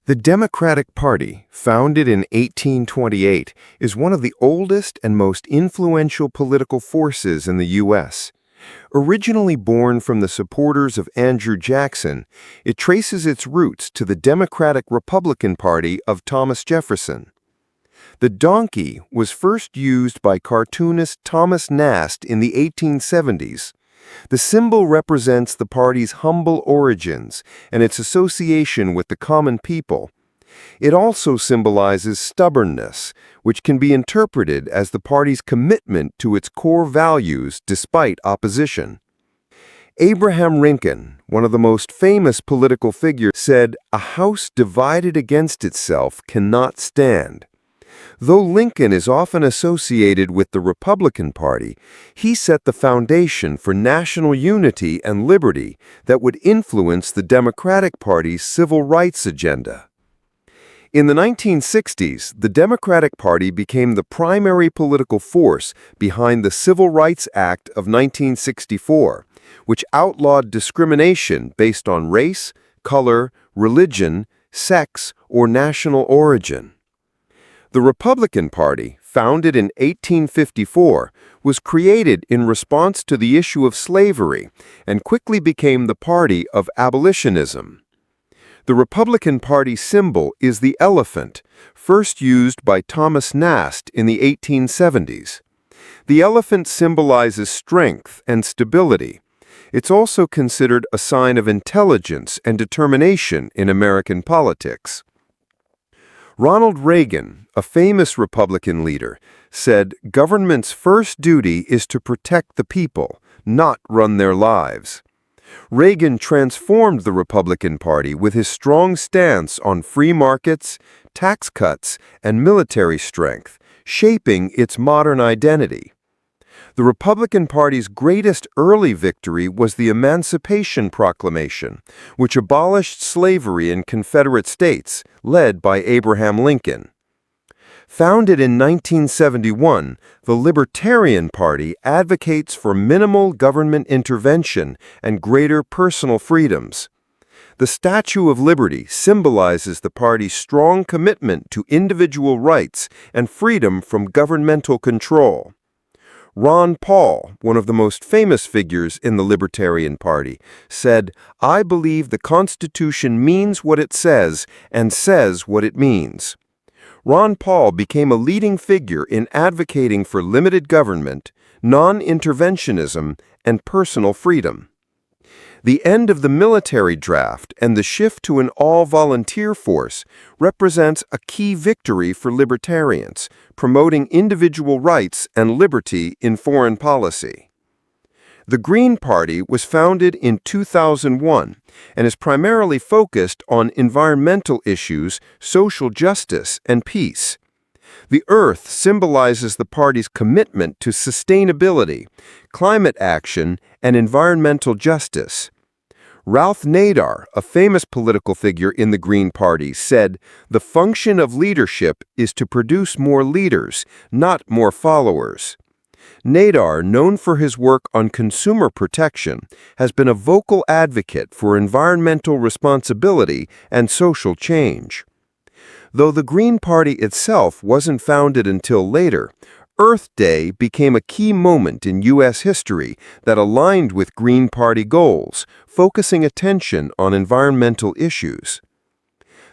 The Democratic Party, founded in 1828, is one of the oldest and most influential political forces in the U.S. Originally born from the supporters of Andrew Jackson, it traces its roots to the Democratic-Republican Party of Thomas Jefferson. The donkey was first used by cartoonist Thomas Nast in the 1870s. The symbol represents the party's humble origins and its association with the common people. It also symbolizes stubbornness, which can be interpreted as the party's commitment to its core values despite opposition. Abraham Lincoln, one of the most famous political figures, said, "A house divided against itself cannot stand." Though Lincoln is often associated with the Republican Party, he set the foundation for national unity and liberty that would influence the Democratic Party's civil rights agenda. In the 1960s, the Democratic Party became the primary political force behind the Civil Rights Act of 1964, which outlawed discrimination based on race, color, religion, sex, or national origin. The Republican Party, founded in 1854, was created in response to the issue of slavery and quickly became the party of abolitionism. The Republican Party symbol is the elephant, first used by Thomas Nast in the 1870s. The elephant symbolizes strength and stability. It's also considered a sign of intelligence and determination in American politics. Ronald Reagan, a famous Republican leader, said, "Government's first duty is to protect the people, not run their lives." Reagan transformed the Republican Party with his strong stance on free markets, tax cuts, and military strength, shaping its modern identity. The Republican Party's greatest early victory was the Emancipation Proclamation, which abolished slavery in Confederate states, led by Abraham Lincoln. Founded in 1971, the Libertarian Party advocates for minimal government intervention and greater personal freedoms. The Statue of Liberty symbolizes the party's strong commitment to individual rights and freedom from governmental control. Ron Paul, one of the most famous figures in the Libertarian Party, said, "I believe the Constitution means what it says and says what it means." Ron Paul became a leading figure in advocating for limited government, non-interventionism, and personal freedom. The end of the military draft and the shift to an all-volunteer force represents a key victory for libertarians, promoting individual rights and liberty in foreign policy. The Green Party was founded in 2001 and is primarily focused on environmental issues, social justice, and peace. The Earth symbolizes the party's commitment to sustainability, climate action, and environmental justice. Ralph Nader, a famous political figure in the Green Party, said, "The function of leadership is to produce more leaders, not more followers." Nader, known for his work on consumer protection, has been a vocal advocate for environmental responsibility and social change. Though the Green Party itself wasn't founded until later, Earth Day became a key moment in U.S. history that aligned with Green Party goals, focusing attention on environmental issues.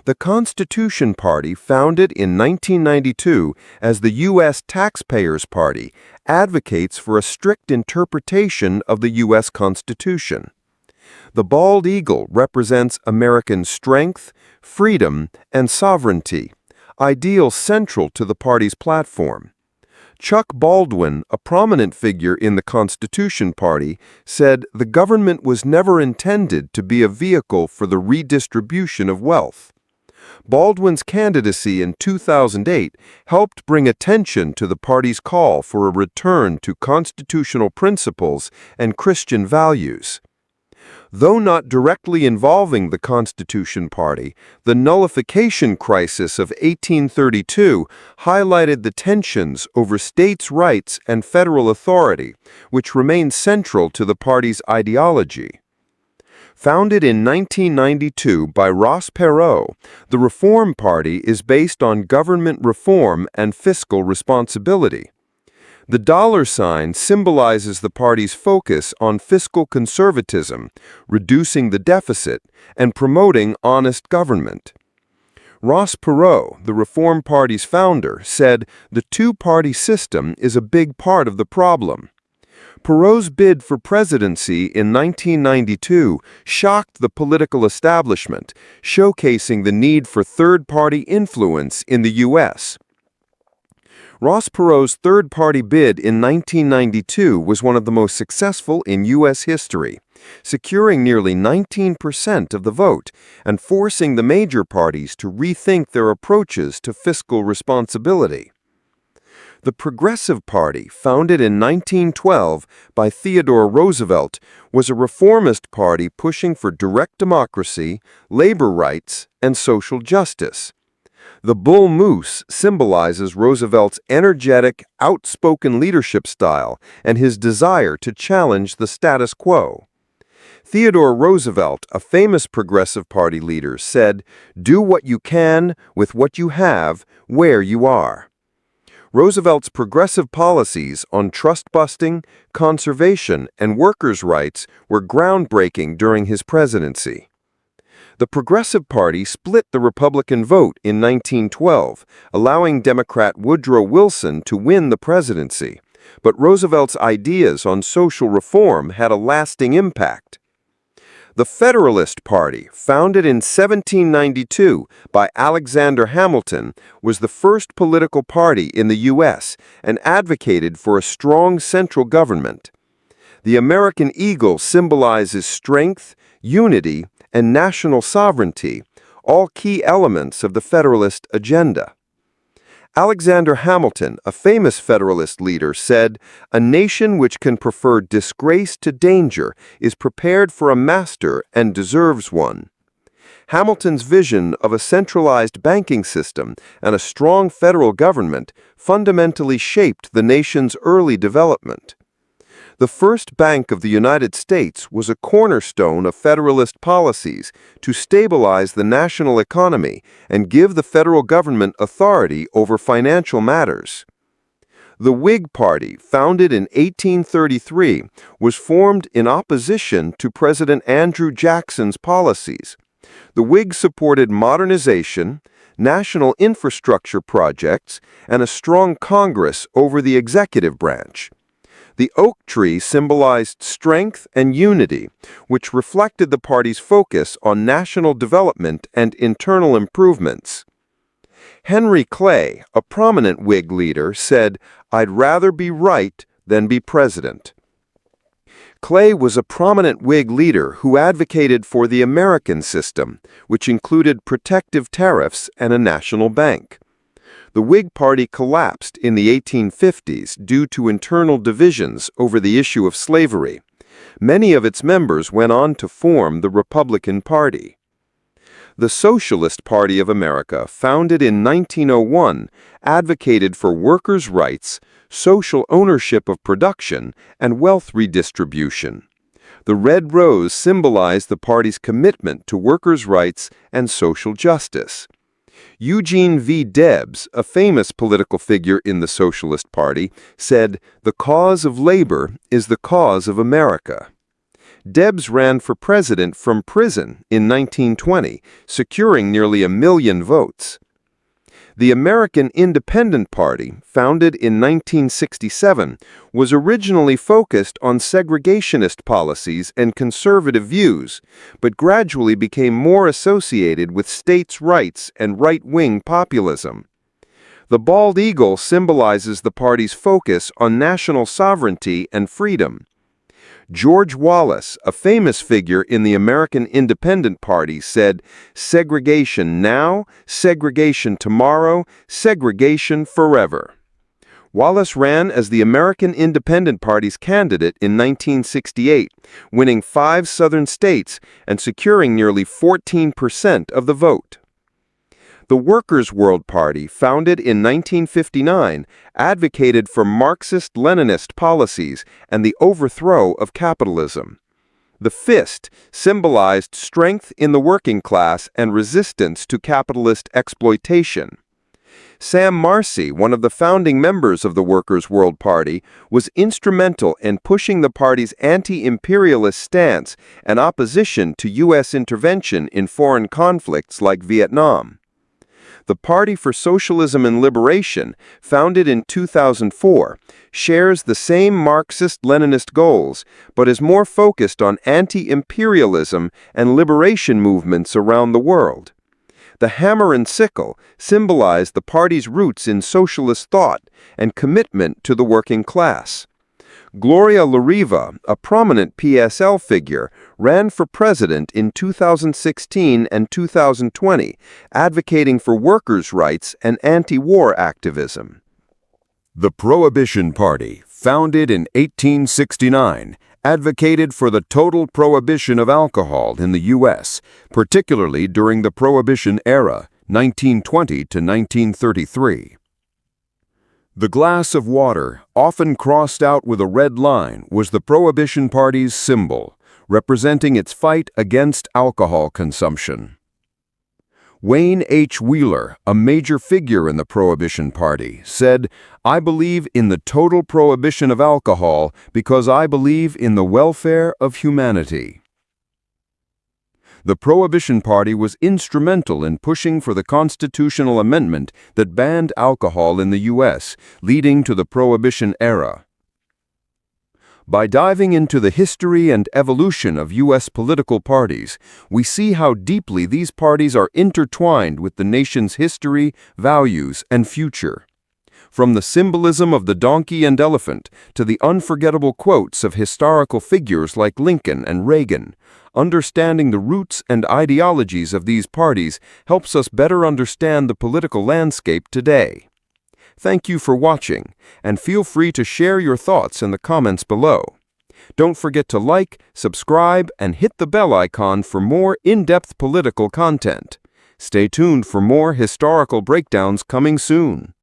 The Constitution Party, founded in 1992 as the U.S. Taxpayers' Party, advocates for a strict interpretation of the U.S. Constitution. The bald eagle represents American strength, freedom, and sovereignty, ideals central to the party's platform. Chuck Baldwin, a prominent figure in the Constitution Party, said the government was never intended to be a vehicle for the redistribution of wealth. Baldwin's candidacy in 2008 helped bring attention to the party's call for a return to constitutional principles and Christian values. Though not directly involving the Constitution Party, the nullification crisis of 1832 highlighted the tensions over states' rights and federal authority, which remained central to the party's ideology. Founded in 1992 by Ross Perot, the Reform Party is based on government reform and fiscal responsibility. The dollar sign symbolizes the party's focus on fiscal conservatism, reducing the deficit, and promoting honest government. Ross Perot, the Reform Party's founder, said the two-party system is a big part of the problem. Perot's bid for presidency in 1992 shocked the political establishment, showcasing the need for third-party influence in the U.S. Ross Perot's third-party bid in 1992 was one of the most successful in U.S. history, securing nearly 19% of the vote and forcing the major parties to rethink their approaches to fiscal responsibility. The Progressive Party, founded in 1912 by Theodore Roosevelt, was a reformist party pushing for direct democracy, labor rights, and social justice. The bull moose symbolizes Roosevelt's energetic, outspoken leadership style and his desire to challenge the status quo. Theodore Roosevelt, a famous Progressive Party leader, said, "Do what you can with what you have where you are." Roosevelt's progressive policies on trust-busting, conservation, and workers' rights were groundbreaking during his presidency. The Progressive Party split the Republican vote in 1912, allowing Democrat Woodrow Wilson to win the presidency, but Roosevelt's ideas on social reform had a lasting impact. The Federalist Party, founded in 1792 by Alexander Hamilton, was the first political party in the U.S. and advocated for a strong central government. The American eagle symbolizes strength, unity, and national sovereignty, all key elements of the Federalist agenda. Alexander Hamilton, a famous Federalist leader, said, "A nation which can prefer disgrace to danger is prepared for a master and deserves one." Hamilton's vision of a centralized banking system and a strong federal government fundamentally shaped the nation's early development. The first Bank of the United States was a cornerstone of Federalist policies to stabilize the national economy and give the federal government authority over financial matters. The Whig Party, founded in 1833, was formed in opposition to President Andrew Jackson's policies. The Whigs supported modernization, national infrastructure projects, and a strong Congress over the executive branch. The oak tree symbolized strength and unity, which reflected the party's focus on national development and internal improvements. Henry Clay, a prominent Whig leader, said, "I'd rather be right than be president." Clay was a prominent Whig leader who advocated for the American system, which included protective tariffs and a national bank. The Whig Party collapsed in the 1850s due to internal divisions over the issue of slavery. Many of its members went on to form the Republican Party. The Socialist Party of America, founded in 1901, advocated for workers' rights, social ownership of production, and wealth redistribution. The red rose symbolized the party's commitment to workers' rights and social justice. Eugene V. Debs, a famous political figure in the Socialist Party, said, "The cause of labor is the cause of America." Debs ran for president from prison in 1920, securing nearly 1 million votes. The American Independent Party, founded in 1967, was originally focused on segregationist policies and conservative views, but gradually became more associated with states' rights and right-wing populism. The bald eagle symbolizes the party's focus on national sovereignty and freedom. George Wallace, a famous figure in the American Independent Party, said, "Segregation now, segregation tomorrow, segregation forever." Wallace ran as the American Independent Party's candidate in 1968, winning 5 southern states and securing nearly 14% of the vote. The Workers' World Party, founded in 1959, advocated for Marxist-Leninist policies and the overthrow of capitalism. The fist symbolized strength in the working class and resistance to capitalist exploitation. Sam Marcy, one of the founding members of the Workers' World Party, was instrumental in pushing the party's anti-imperialist stance and opposition to U.S. intervention in foreign conflicts like Vietnam. The Party for Socialism and Liberation, founded in 2004, shares the same Marxist-Leninist goals, but is more focused on anti-imperialism and liberation movements around the world. The hammer and sickle symbolize the party's roots in socialist thought and commitment to the working class. Gloria La Riva, a prominent PSL figure, ran for president in 2016 and 2020, advocating for workers' rights and anti-war activism. The Prohibition Party, founded in 1869, advocated for the total prohibition of alcohol in the U.S., particularly during the Prohibition era, 1920 to 1933. The glass of water, often crossed out with a red line, was the Prohibition Party's symbol, representing its fight against alcohol consumption. Wayne H. Wheeler, a major figure in the Prohibition Party, said, "I believe in the total prohibition of alcohol because I believe in the welfare of humanity." The Prohibition Party was instrumental in pushing for the constitutional amendment that banned alcohol in the U.S., leading to the Prohibition era. By diving into the history and evolution of U.S. political parties, we see how deeply these parties are intertwined with the nation's history, values, and future. From the symbolism of the donkey and elephant to the unforgettable quotes of historical figures like Lincoln and Reagan, understanding the roots and ideologies of these parties helps us better understand the political landscape today. Thank you for watching, and feel free to share your thoughts in the comments below. Don't forget to like, subscribe, and hit the bell icon for more in-depth political content. Stay tuned for more historical breakdowns coming soon.